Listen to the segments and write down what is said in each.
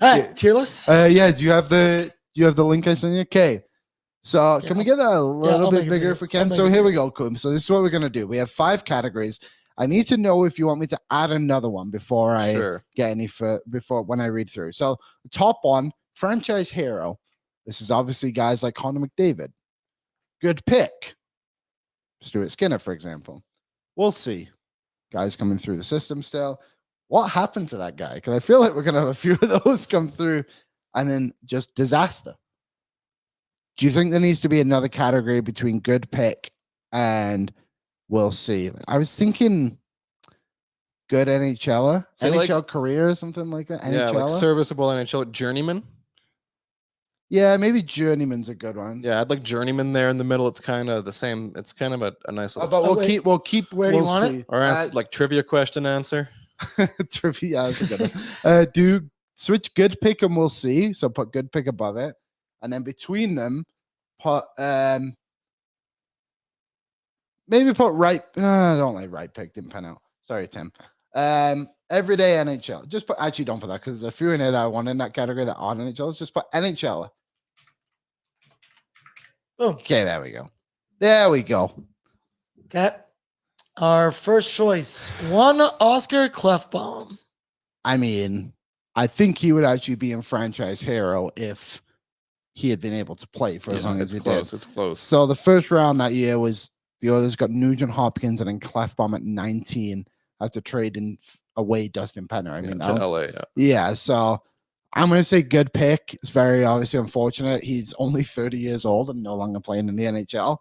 right, tier list. Yeah. Do you have the link I sent you? Okay. So can we get that a little bit bigger if we can? So here we go, Kum. So this is what we're gonna do. We have 5 categories. I need to know if you want me to add another one before I get any before when I read through. So the top one, franchise hero. This is obviously guys like Connor McDavid. Good pick. Stuart Skinner, for example. We'll see. Guys coming through the system still. What happened to that guy? Because I feel like we're going to have a few of those come through. And then just disaster. Do you think there needs to be another category between good pick and we'll see? I was thinking good NHLer, NHL career or something like that. Yeah, like serviceable NHL journeyman. Yeah, maybe journeyman's a good one. Yeah, I'd like journeyman there in the middle. It's kind of the same. It's kind of a nice little. But we'll keep. Where do you want it? Or like trivia question answer. Trivia. That's a good one. Do switch good pick and we'll see. So put good pick above it, and then between them, put maybe put right. I don't like right pick. Didn't pan out. Sorry, Tim. Everyday NHL. Just put actually don't put that because there's a few in there that I want in that category that aren't NHL. Let's just put NHL. Okay, there we go. There we go. Okay. Our first choice, one Oscar Klefbom. I mean, I think he would actually be in franchise hero if he had been able to play for as long as he did. It's close. So the first round that year was the Oilers got Nugent Hopkins and then Klefbom at 19 after trading away Dustin Penner. I mean, to LA. Yeah. So I'm going to say good pick. It's very obviously unfortunate. He's only 30 years old and no longer playing in the NHL.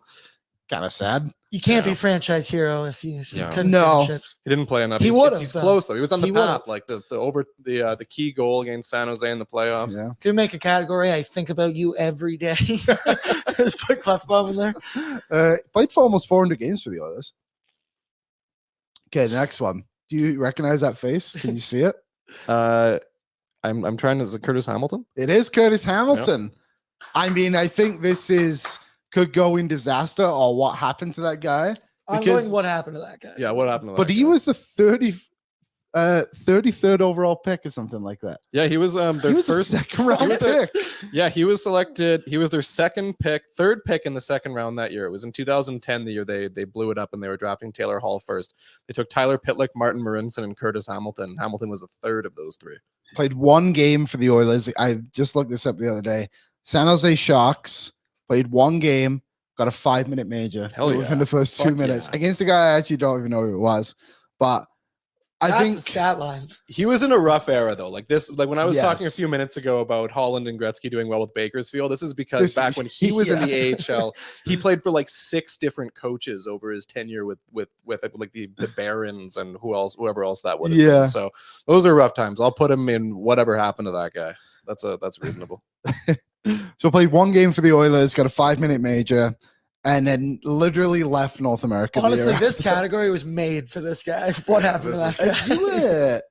Kind of sad. You can't be franchise hero if you couldn't no. finish it. He didn't play enough. He's close though. He was on the path, like the key goal against San Jose in the playoffs. Yeah. Could make a category. I think about you every day. Just put Klefbom in there. Played for almost 400 games for the Oilers. Okay, the next one. Do you recognize that face? Can you see it? I'm trying to. Is it Curtis Hamilton? It is Curtis Hamilton. Yep. I mean, I think this could go in disaster or what happened to that guy. I'm going what happened to that guy. Yeah, what happened to that But he was the 33rd overall pick or something like that. Yeah, he was their first second round pick. Yeah, he was selected. He was their third pick in the second round that year. It was in 2010, the year they blew it up and they were drafting Taylor Hall first. They took Tyler Pitlick, Martin Marincin, and Curtis Hamilton. Hamilton was the third of those 3. Played one game for the Oilers. I just looked this up the other day. San Jose Sharks. Played one game, got a 5-minute major within the first 2 minutes against a guy I actually don't even know who it was. But I think a stat line. He was in a rough era though. Like when I was talking a few minutes ago about Holland and Gretzky doing well with Bakersfield, this is because back when he was in the AHL, he played for like 6 different coaches over his tenure with like the Barons and whoever else that would have been. So those are rough times. I'll put him in whatever happened to that guy. That's reasonable. So played one game for the Oilers, got a 5-minute major, and then literally left North America. Honestly, this category was made for this guy. What happened to that guy?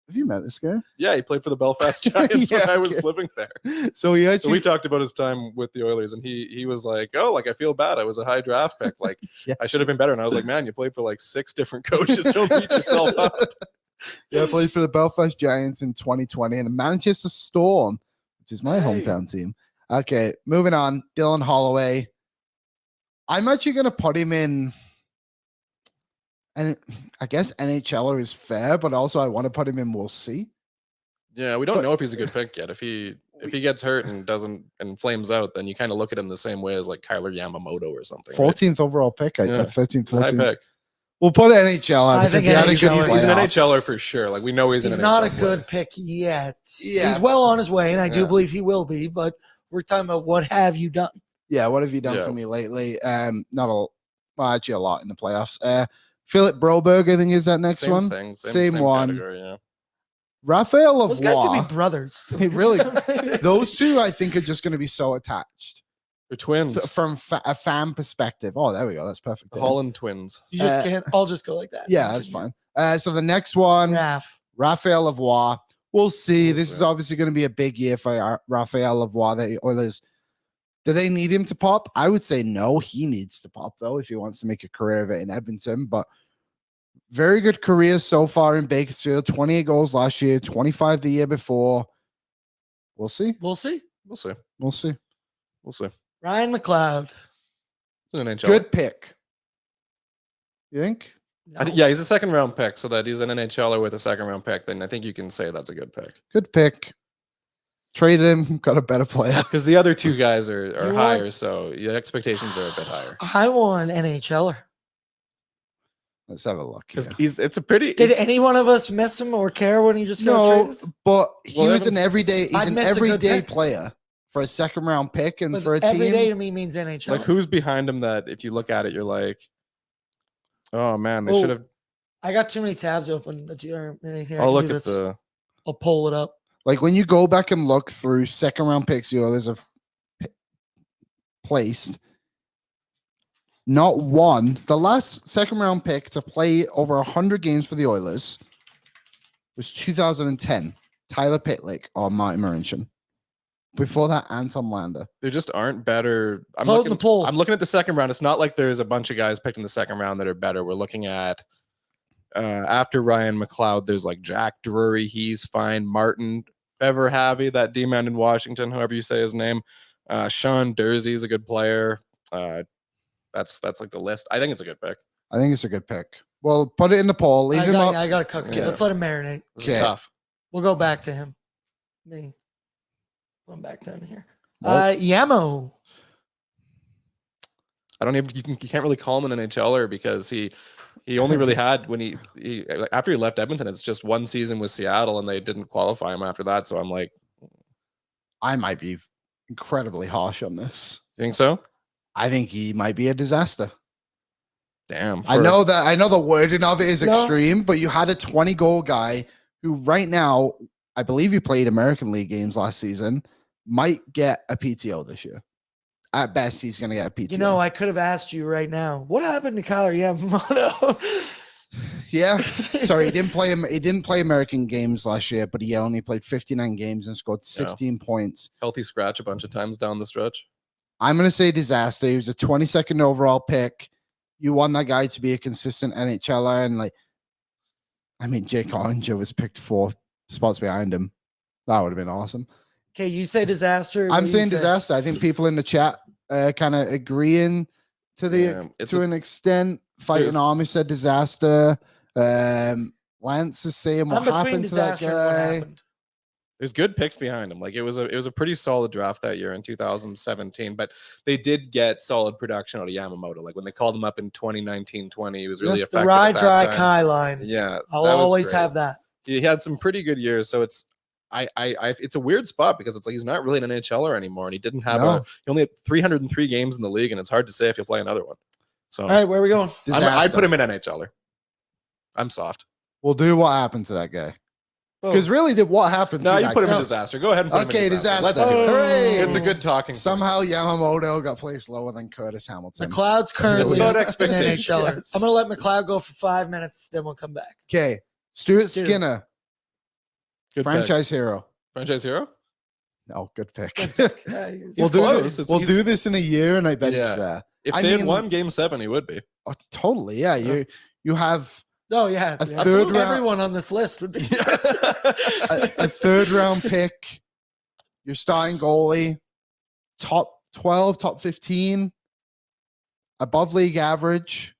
Have you met this guy? Yeah, he played for the Belfast Giants when I was living there. So we talked about his time with the Oilers, and he was like, "Oh, like I feel bad. I was a high draft pick. Like I should have been better." And I was like, "Man, you played for like 6 different coaches. Don't beat yourself up." Yeah, I played for the Belfast Giants in 2020 and the Manchester Storm, which is my hometown team. Okay, moving on. Dylan Holloway. I'm actually going to put him in, and I guess NHLer is fair, but also I want to put him in. We'll see. Yeah, we don't know if he's a good pick yet. If he gets hurt and doesn't and flames out, then you kind of look at him the same way as like Kyler Yamamoto or something. 14th overall pick. I 13th, 14th. High pick. We'll put NHL. I think he's an NHLer for sure. Like we know he's not a good pick yet. Yeah. He's well on his way, and I do believe he will be. But we're talking about what have you done? Yeah, what have you done for me lately? Actually a lot in the playoffs. Philip Broberg, I think, is that next one. Same one. Category, Raphael Lavoie. Those guys could be brothers. Really, those two I think are just going to be so attached. They're twins from a fan perspective. Oh, there we go. That's perfect. Holland twins. You just can't. I'll just go like that. Yeah, that's fine. So the next one, Raphael Lavoie. We'll see. This is obviously going to be a big year for Raphael Lavoie. The Oilers. Do they need him to pop? I would say no. He needs to pop though if he wants to make a career of it in Edmonton. But very good career so far in Bakersfield. 28 goals last year, 25 the year before. We'll see. We'll see. Ryan McLeod. It's an NHL. Good pick. You think? No. Yeah, he's a second round pick, so that he's an NHLer with a second round pick. Then I think you can say that's a good pick. Good pick. Traded him, got a better player. Because the other two guys are higher, so your expectations are a bit higher. I want NHLer. Let's have a look. Because Here. Did any one of us miss him or care when he just got traded? But he was an everyday. He's I'd an miss a good everyday pick. player for a second round pick and But for a every team. day to me means NHL. Like, who's behind him that if you look at it, you're like, oh man, they should have. I got too many tabs open. I'll look at I'll pull it up. Like when you go back and look through second round picks, the Oilers have placed. Not one. The last second round pick to play over 100 games for the Oilers was 2010. Tyler Pitlick or Martin Marincin. Before that, Anton Lander. There just aren't better. I'm Vote in the poll. I'm looking at the second round. It's not like there's a bunch of guys picked in the second round that are better. We're looking at after Ryan McLeod, there's like Jack Drury. He's fine. Martin Beverhavy, that D-man in Washington, however you say his name. Sean Dursey is a good player. That's like the list. I think it's a good pick. I think it's a good pick. Well, put it in the poll. Leave him up. I got to cook it. Yeah. Let's let him marinate. This is tough. We'll go back to him. Me. Going back down here. Well, Yamo. I don't even. You can't really call him an NHLer because he only really had when he after he left Edmonton. It's just one season with Seattle, and they didn't qualify him after that. So I'm like, I might be incredibly harsh on this. you think so? I think he might be a disaster. Damn. I know the wording of it is extreme, but you had a 20-goal guy who right now, I believe he played American League games last season, might get a PTO this year. At best, he's going to get a PTO. You know, I could have asked you right now, what happened to Kyler Yamamoto? Yeah. Sorry, he didn't play American games last year, but he only played 59 games and scored 16 points. Healthy scratch a bunch of times down the stretch. I'm going to say disaster. He was a 22nd overall pick. You want that guy to be a consistent NHLer. And Jake Ollinger was picked 4 spots behind him. That would have been awesome. Okay, you say disaster. I'm saying disaster. I think people in the chat kind of agreeing to an extent. Fighting Army said disaster. Lance is saying what happened to that guy. There's good picks behind him. Like it was a pretty solid draft that year in 2017, but they did get solid production out of Yamamoto. Like when they called him up in 2019-20, he was really effective. The ride, dry, Kai line. Yeah, I'll always have that. He had some pretty good years, so it's it's a weird spot because it's like he's not really an NHLer anymore, and he didn't have he only had 303 games in the league, and it's hard to say if he'll play another one. So all right, where are we going? I'd put him in NHLer. I'm soft. We'll do what happened to that guy. Because really, what happened? No, you put him in disaster. Go ahead and put him in disaster. Let's do it. Hooray. It's a good talking. Somehow Yamamoto got placed lower than Curtis Hamilton. McLeod's currently about an expectations. NHLer. Yes. I'm going to let McLeod go for 5 minutes, then we'll come back. Okay, Stuart Skinner, Good franchise hero. Franchise hero? No, good pick. We'll do this in a year, and I bet he's there. If they had won Game 7, he would be. Oh, totally. Yeah, you have. Oh yeah, a third round. Everyone on this list would be a third round pick. Your starting goalie, top 12, top 15, above league average.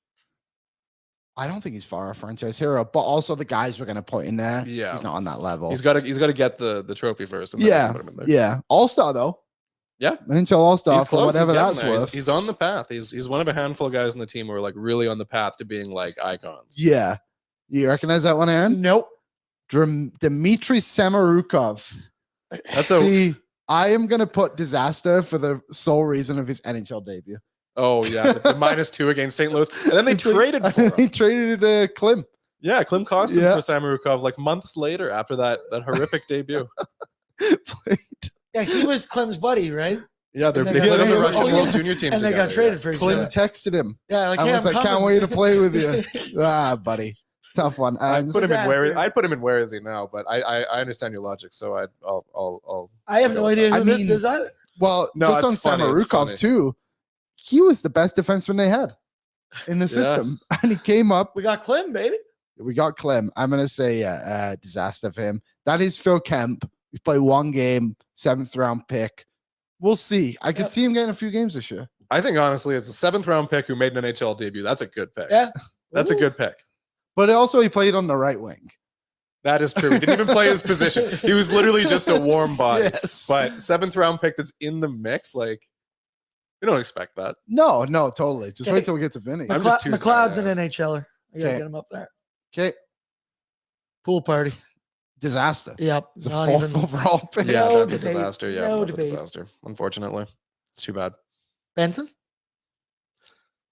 I don't think he's far a franchise hero, but also the guys we're going to put in there. Yeah, he's not on that level. He's got to get the trophy first. And then put him in there. Yeah, All-Star though. Yeah, until All-Star for whatever that's worth. He's on the path. He's one of a handful of guys on the team who are like really on the path to being like icons. Yeah, you recognize that one, Aaron? Nope. Dmitry Samarukov. I am gonna put disaster for the sole reason of his NHL debut. Oh yeah, the -2 against St. Louis, and then they traded for him. He traded Klim. Yeah, Klim cost him for Samarukov like months later after that horrific debut. Yeah, he was Klim's buddy, right? Yeah, they're big on the Russian World Junior team. And they got traded for each other. Klim texted him. Yeah, like, I was like, can't wait to play with you. Buddy. Tough one. I'd put him in where is he now? But I understand your logic, so I'll I have no idea who this is either. Well, no, just on Samarukov too, he was the best defenseman they had in the system. And he came up. We got Klim, baby. We got Klim. I'm gonna say disaster for him. That is Phil Kemp. He's played one game, 7th round pick. We'll see. I could see him getting a few games this year. I think honestly, it's a 7th round pick who made an NHL debut. That's a good pick. Yeah. That's a good pick. But also, he played on the right wing. That is true. He didn't even play his position. He was literally just a warm body. Yes. But 7th round pick that's in the mix, like, you don't expect that. No, totally. Just wait till we get to Vinny. I'm just too McLeod's sad, an NHLer. I gotta get him up there. Okay. Pool party. Disaster. Yep. It's a 4th overall pick. Yeah, No that's debate. a disaster. Yeah, No that's debate. a disaster. Unfortunately, it's too bad. Benson?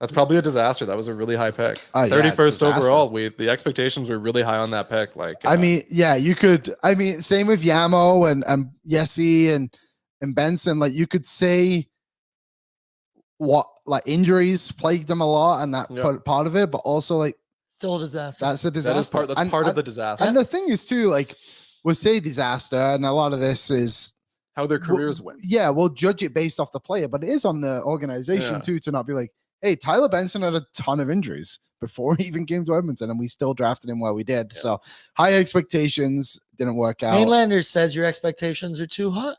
That's probably a disaster. That was a really high pick. 31st 31st overall. The expectations were really high on that pick. Like, I mean, yeah, you could. I mean, same with Yamo and Yessi and Benson. Like, you could say what like injuries plagued them a lot, and that part of it, but also like still a disaster. That's a disaster. That's part of the disaster. And the thing is too, like, we'll say disaster, and a lot of this is how their careers went. Yeah, we'll judge it based off the player, but it is on the organization too to not be like, hey, Tyler Benson had a ton of injuries before he even came to Edmonton, and we still drafted him while we did. Yeah. So high expectations didn't work out. Mainlander says your expectations are too high.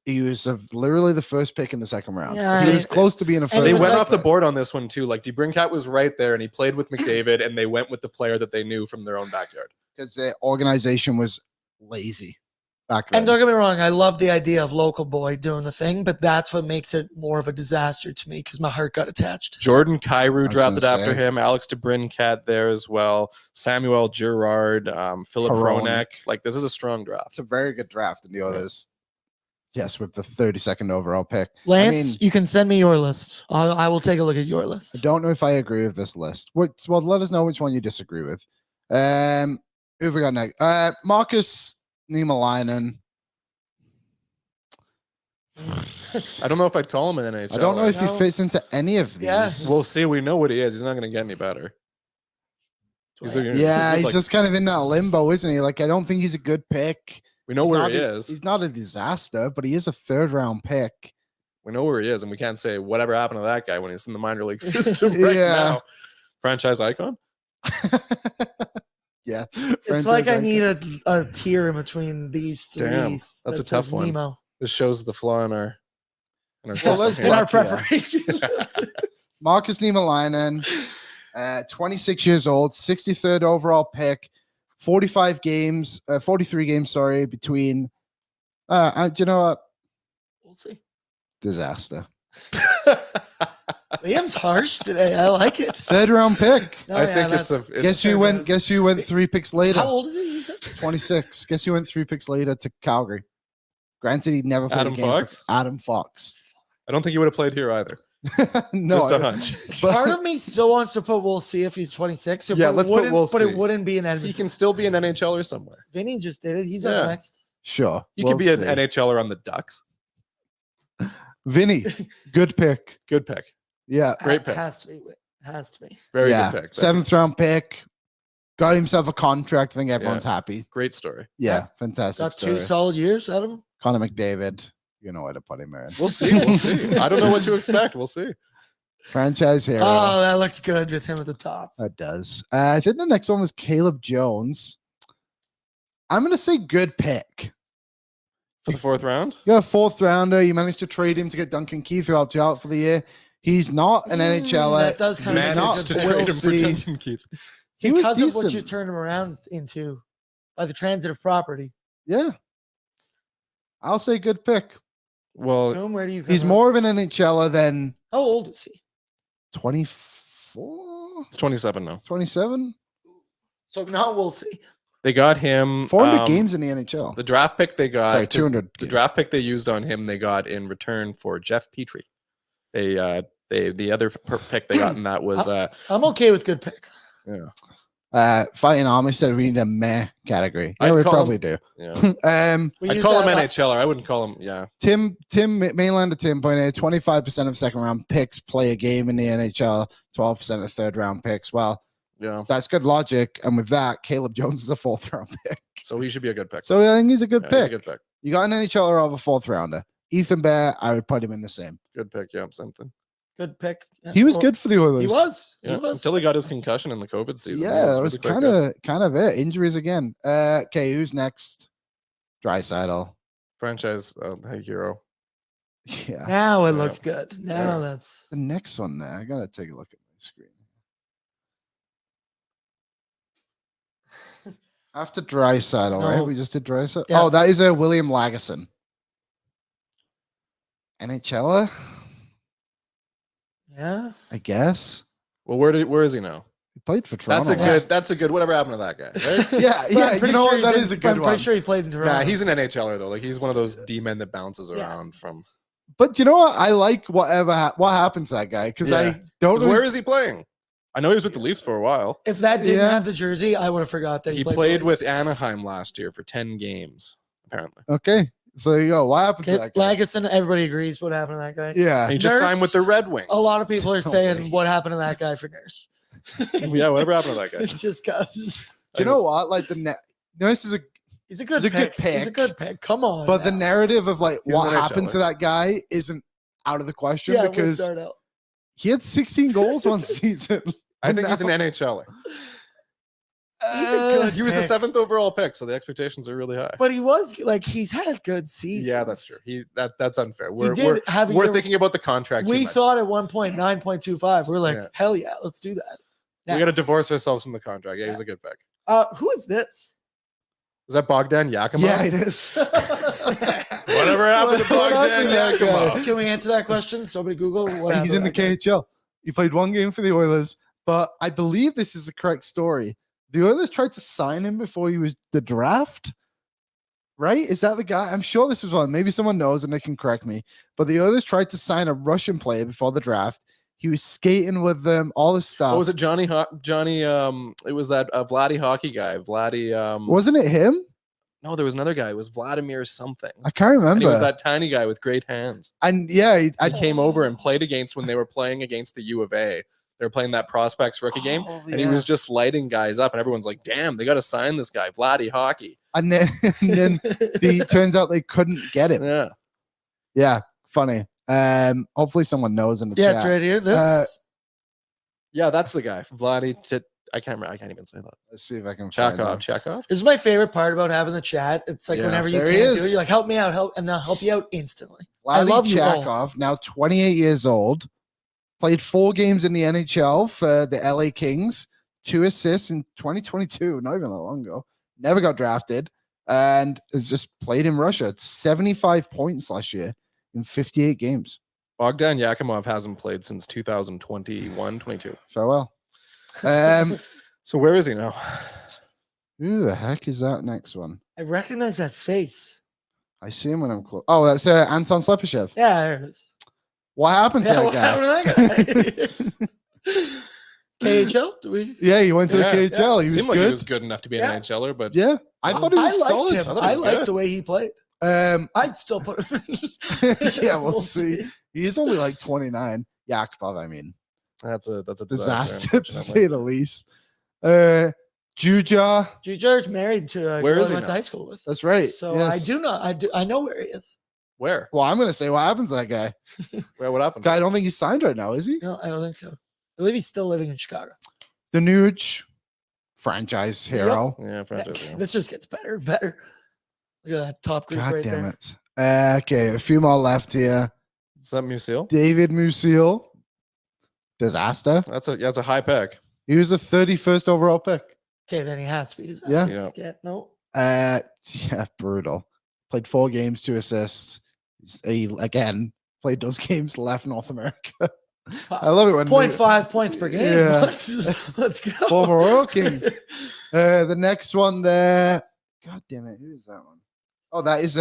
He was literally the first pick in the 2nd round. Yeah, he was close to being a first. They went off the board on this one too. Like, DeBrincat was right there, and he played with McDavid, and they went with the player that they knew from their own backyard. Because the organization was lazy back then. And don't get me wrong, I love the idea of local boy doing the thing, but that's what makes it more of a disaster to me because my heart got attached. Jordan Kyrou drafted after him. Alex DeBrincat there as well. Samuel Girard, Philip Hronek. Like, this is a strong draft. It's a very good draft in the Oilers. Yes, with the 32nd overall pick. Lance, you can send me your list. I will take a look at your list. I don't know if I agree with this list. Well, let us know which one you disagree with. Who have we got next? Marcus Niemelainen. I don't know if I'd call him an NHL. I don't know if he fits into any of these. Yeah. We'll see. We know what he is. He's not going to get any better. He's just kind of in that limbo, isn't he? Like, I don't think he's a good pick. We know where he is. He's not a disaster, but he is a 3rd round pick. We know where he is, and we can't say whatever happened to that guy when he's in the minor league system right now. Franchise icon? Yeah. It's like I need a tier in between these three. Damn, that's a tough one. Nemo. This shows the flaw in our in our preparation. Marcus Niemelainen, 26 years old, 63rd overall pick. 43 games, between, do you know what? We'll see. Disaster. Liam's harsh today. I like it. 3rd round pick. I think guess you went 3 picks later. How old is he? You said 26. Guess you went 3 picks later to Calgary. Granted, he never played Adam a game Fox? Adam Fox. I don't think he would have played here either. No, just a hunch. Part of me still wants to put we'll see if he's 26. Yeah, let's put we'll see. But it wouldn't be an Edmonton. He can still be an NHLer somewhere. Vinny just did it. He's on next. Sure. You could be an NHLer on the Ducks. Vinny, good pick. Good pick. Yeah. Great pick. Has to be. Very good pick. 7th round pick. Got himself a contract. I think everyone's happy. Great story. Yeah. Fantastic. Got story. 2 solid years out of him. Connor McDavid. You know where to put him, man. We'll see. We'll see. I don't know what to expect. We'll see. Franchise hero. Oh, that looks good with him at the top. That does. I think the next one was Caleb Jones. I'm going to say good pick. For the 4th round? You got a 4th rounder. You managed to trade him to get Duncan Keith, who helped you out for the year. He's not an NHLer. That does kind of managed to trade him for Duncan Keith. Because of what you turn him around into by the transitive property. Yeah. I'll say good pick. Well, Boom, where do you he's more of an NHLer than. How old is he? 24? It's 27 now. 27? So now we'll see. They got him 400 games in the NHL. The draft pick they got. Sorry, 200. The draft pick they used on him, they got in return for Jeff Petrie. The other pick they got in that was. I'm okay with good pick. Yeah. Fighting Amish said we need a meh category. Yeah, we probably do. Yeah. I'd call him NHLer. I wouldn't call him. Yeah. Tim Mainlander Tim pointed 25% of 2nd round picks play a game in the NHL. 12% of 3rd round picks. Well, yeah, that's good logic. And with that, Caleb Jones is a 4th round pick. So he should be a good pick. So I think he's a good pick. He's a good pick. You got an NHLer over 4th rounder. Ethan Bear, I would put him in the same. Good pick. Yeah, something. Good pick. Yeah. He was good for the Oilers. He was. Until he got his concussion in the COVID season. Yeah, it was kind of it. Injuries again. Okay, who's next? Draisaitl. Franchise hero. Yeah. Now it looks good. Now that's the next one there. I gotta take a look at my screen. After Draisaitl, right? We just did Draisaitl. Yeah. Oh, that is a William Lagesson. NHLer? Yeah. I guess. Well, where is he now? He played for Toronto. That's a good. Whatever happened to that guy? Right? yeah. You know what? That is a good one. I'm pretty sure he played in Toronto. Yeah, he's an NHLer though. Like he's one of those D-men that bounces around from. But you know what? I like what happened to that guy because I don't know. Where is he playing? I know he was with the Leafs for a while. If that didn't have the jersey, I would have forgot that he played with Anaheim last year for 10 games, apparently. Okay. So there you go. What happened to that guy? Lagesson, everybody agrees what happened to that guy. Yeah. And he just signed with the Red Wings. A lot of people are saying what happened to that guy for Nurse. Yeah, whatever happened to that guy. It's just cause. Do you know what? Like Nurse is he's a good pick. He's a good pick. Come on. But the narrative of like what happened to that guy isn't out of the question because he had 16 goals one season. I think he's an NHLer. He was the 7th overall pick, so the expectations are really high. But he's had good seasons. Yeah, that's true. That's unfair. We're thinking about the contract. We thought at one point 9.25. We're like, hell yeah, let's do that. Now, we got to divorce ourselves from the contract. Yeah, he's a good pick. Who is this? Is that Bogdan Yakimov? Yeah, it is. Whatever happened to Bogdan Yakimov? Can we answer that question? Somebody Google. He's in the KHL. He played one game for the Oilers, but I believe this is the correct story. The Oilers tried to sign him before he was the draft. Right? Is that the guy? I'm sure this was one. Maybe someone knows and they can correct me. But the Oilers tried to sign a Russian player before the draft. He was skating with them, all this stuff. Oh, was it Johnny? It was that Vladdy hockey guy. Vladdy. Wasn't it him? No, there was another guy. It was Vladimir something. I can't remember. And he was that tiny guy with great hands. And yeah, he came over and played against when they were playing against the U of A. They were playing that prospects rookie game, and he was just lighting guys up, and everyone's like, "Damn, they got to sign this guy, Vladdy hockey." And then turns out they couldn't get him. Yeah, funny. Hopefully someone knows in the chat. Yeah, it's right here. This. Yeah, that's the guy, Vladdy. I can't remember. I can't even say that. Let's see if I can. Chekhov. This is my favorite part about having the chat. It's like whenever you can't do it, you're like, "Help me out, and they'll help you out instantly." Vladdy I love you. Chekhov, now 28 years old. Played 4 games in the NHL for the LA Kings, 2 assists in 2022, not even that long ago. Never got drafted and has just played in Russia. It's 75 points last year in 58 games. Bogdan Yakimov hasn't played since 2021-22. Farewell. So where is he now? Who the heck is that next one? I recognize that face. I see him when I'm close. Oh, that's Anton Slepyshev. Yeah, there it is. What happened to that guy? KHL? Yeah, he went to the KHL. He was seemed good. Like he was good enough to be an NHLer, but I thought he was solid. I liked the way he played. I'd still put him in. Yeah, we'll see. He's only like 29. Yakupov, I mean. That's a disaster to say the least. Jujar's married to where is he went to high school with. That's right. So I know where he is. Where? Well, I'm gonna say what happens to that guy. Well, what happened? I don't think he's signed right now, is he? No, I don't think so. I believe he's still living in Chicago. The Nuge, franchise hero. Yep. Yeah, franchise hero. This just gets better and better. Look at that top group right damn there. It. Okay, a few more left here. Is that Musil? David Musil. Disaster. That's a high pick. He was a 31st overall pick. Okay, then he has to be disaster. Yeah. No. Yeah, brutal. Played 4 games, 2 assists. He again played those games, left North America. I love it when 0.5 points per game. Yeah. Let's go. Former Royal King. The next one there. God damn it. Who is that one? Oh, that is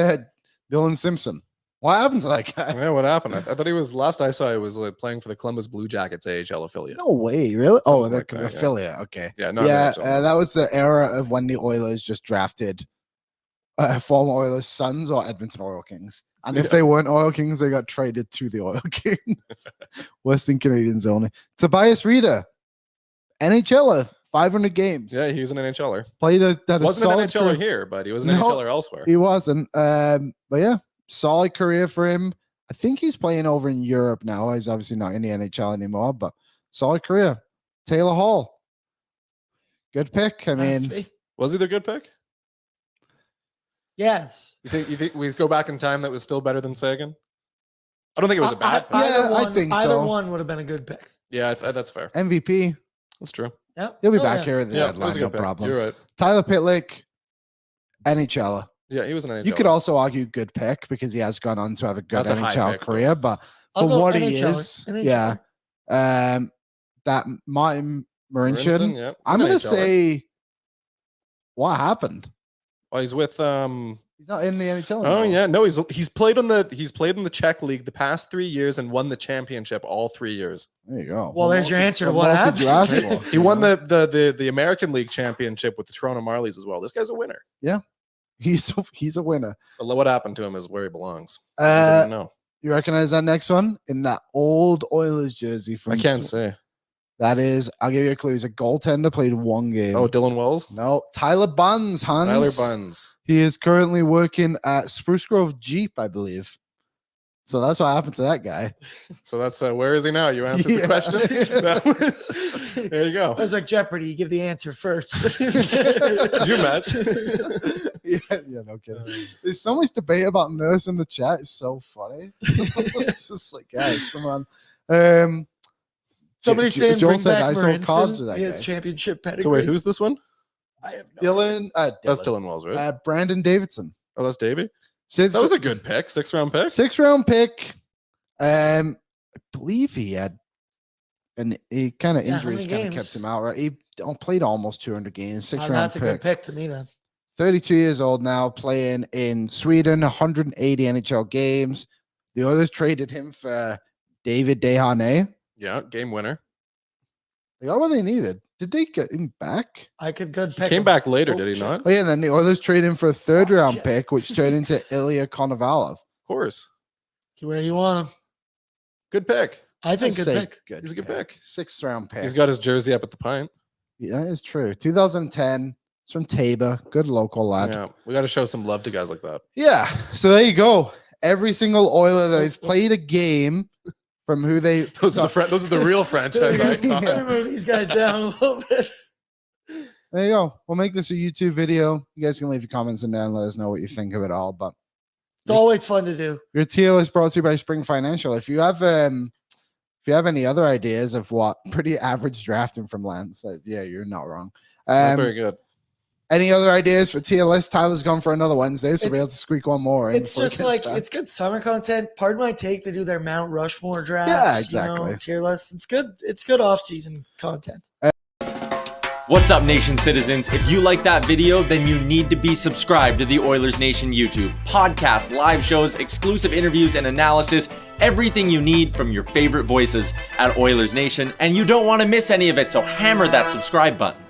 Dylan Simpson. What happened to that guy? Yeah, what happened? I thought he was, last I saw, he was playing for the Columbus Blue Jackets AHL affiliate. No way, really? Something They're like that, affiliate. Okay. Yeah, that was the era of when the Oilers just drafted former Oilers sons or Edmonton Oil Kings. And if they weren't Oil Kings, they got traded to the Oil Kings. Western Canadians only. Tobias Reeder, NHLer, 500 games. Yeah, he was an NHLer. Played wasn't an NHLer here, but he was an NHLer elsewhere. He wasn't. But yeah, solid career for him. I think he's playing over in Europe now. He's obviously not in the NHL anymore, but solid career. Taylor Hall. Good pick. I mean, was he the good pick? Yes. You think we go back in time that was still better than Sagan? I don't think it was a bad pick. I think so. Either one would have been a good pick. Yeah, that's fair. MVP. That's true. Yep. He'll be back here at the deadline, no problem. You're right. Tyler Pitlick, NHLer. Yeah, he was an NHL. You could also argue good pick because he has gone on to have a good NHL career, but I'll for what NHL, he is, NHL. that Martin Marincin, yeah, I'm going to say, what happened? Oh, he's with He's not in the NHL anymore. Oh yeah, no, he's played in the Czech league the past 3 years and won the championship all 3 years. There you go. Well, there's your answer to what happened. Did you ask for? He won the American League championship with the Toronto Marlies as well. This guy's a winner. Yeah, he's a winner. But what happened to him is where he belongs. No, you recognize that next one in that old Oilers jersey from? I can't say. That is, I'll give you a clue. He's a goaltender, played one game. Oh, Dylan Wells? No, Tyler Buns, Hans. Tyler Buns. He is currently working at Spruce Grove Jeep, I believe. So that's what happened to that guy. So that's where is he now? You answered the question. There you go. It was like Jeopardy. You give the answer first. Did you match? Yeah, no kidding. There's so much debate about Nurse in the chat. It's so funny. It's just like, guys, come on. Somebody's saying Joel bring said back I saw cards with Marincin. that He has guy. championship pedigree. So wait, who's this one? I have no idea. Dylan. That's Dylan Wells, right? Brandon Davidson. Oh, that's Davey. That was a good pick. 6th-round pick. 6th-round pick. I believe he had he kind of injuries kind of kept him out, right? He played almost 200 games. 6th-round that's pick. a good pick to me then. 32 years old now, playing in Sweden, 180 NHL games. The Oilers traded him for David Desharnais. Yeah, game winner. They got what they needed. Did they get him back? I could good pick. Came back later, did he not? Oh, yeah, then the Oilers traded him for a 3rd-round pick, which turned into Ilya Konovalov. Of course. Where do you want him? Good pick. I think good pick. He's a good pick. 6th-round pick. He's got his jersey up at the Pint. Yeah, that is true. 2010. It's from Tabor. Good local lad. Yeah, we got to show some love to guys like that. Yeah. So there you go. Every single Oiler that has played a game from who they those are the real franchise icons. Let me move these guys down a little bit. There you go. We'll make this a YouTube video. You guys can leave your comments in there and let us know what you think of it all. But it's always fun to do. Your tier list brought to you by Spring Financial. If you have any other ideas of what pretty average drafting from Lance, yeah, you're not wrong. Not very good. Any other ideas for tier list? Tyler's gone for another Wednesday, so we'll be able to squeak one more in. It's just like it's good summer content. Pardon my take to do their Mount Rushmore drafts. Yeah, exactly. Tier list. It's good. It's good off-season content. What's up, Nation citizens? If you like that video, then you need to be subscribed to the Oilers Nation YouTube. Podcasts, live shows, exclusive interviews, and analysis. Everything you need from your favorite voices at Oilers Nation. And you don't want to miss any of it, so hammer that subscribe button.